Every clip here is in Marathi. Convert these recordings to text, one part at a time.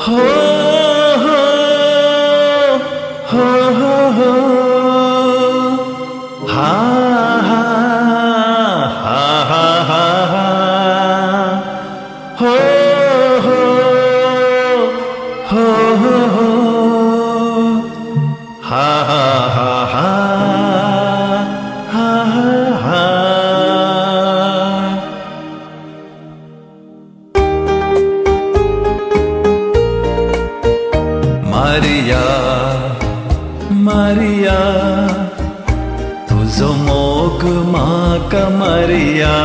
हो हो हो हो हो हा हा हा हा हा हा हो हो हो हो हो हा हा हा हा हा हा हा Maria, Maria, तुझो मोग म्हाका Maria,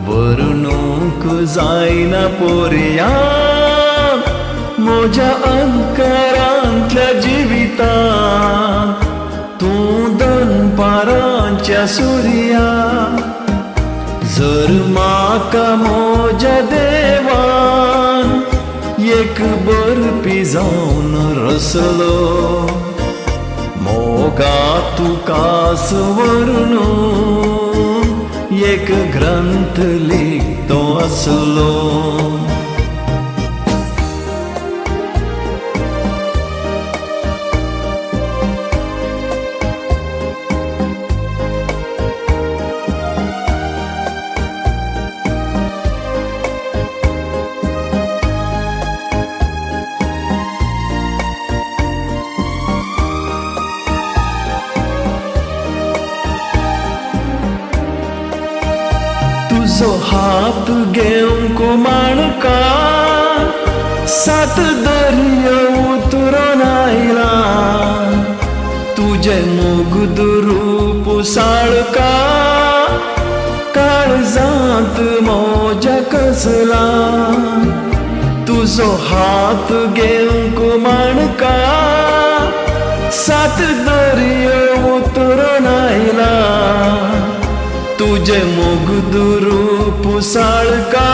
वरुणूक जायना पोरया, म्हज्या अंतरांतल्या जिवितांत तूं दनपारांच्या सुर्या, जर म्हाका म्हज्या देवान एक बरपी जावन रसलो, मोगा तुकास वरुणून एक ग्रंथ लिखतो असलो. तुझो हात घेवंक माणका, सात दर्या उतरून आयला, तुझे मुग्ध रूप साळका, काळजांत म्हज्या कसला. तुझो हात घेवंक माणका, सात दर्या उतरून आयला, तुझे मुग्ध रूप साळका,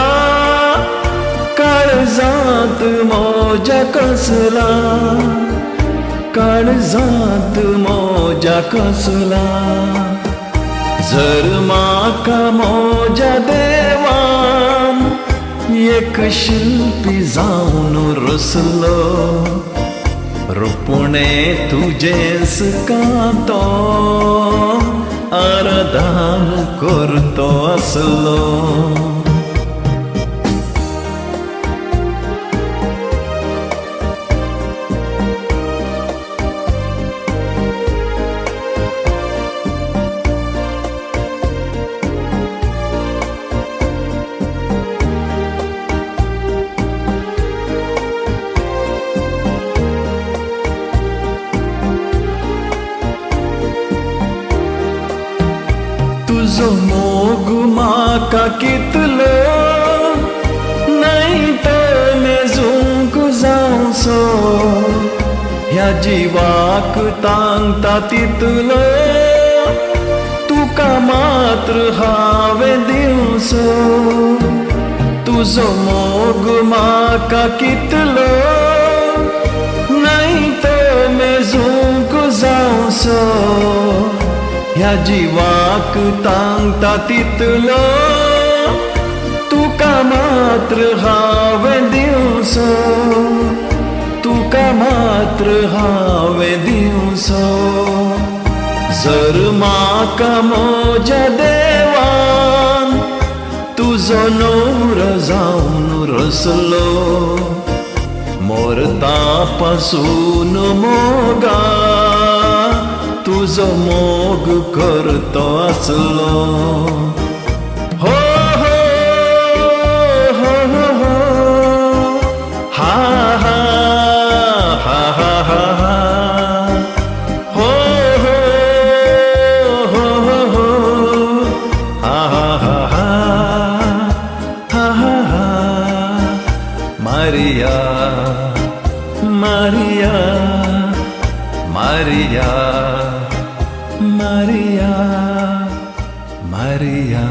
काळजांत म्हज्या कसला, काळजांत म्हज्या कसला. जर म्हाका म्हज्या देवान एक शिल्पी जावन रचलो, रुपणे तुजेंच कांतो आराधन करतो असलो. तुझो मोग म्हाका कितलो, नाही तर मेजूंक जावचो, ह्या जिवाक तांगता तितलो, तुका मात्र हांवें दिवचो. तुझो मोग म्हाका कितलो, नाही तर मेजूंक जावचो, ह्या जिवाक तांगता तितलो, तुका मात्र हांवें दिवचो, तुका मात्र हांवें दिवचो. जर म्हाका म्हज्या देवान तुजो न्हवरो जावन रचलो, मोरता पासून मोगा तुझो मोग करतो असलो. हो हो हो हो हो हा हा हा हा हा हा हो हो हो हो हो हा हा हा हा हा हा हा. Maria, Maria, Maria, Maria, Maria.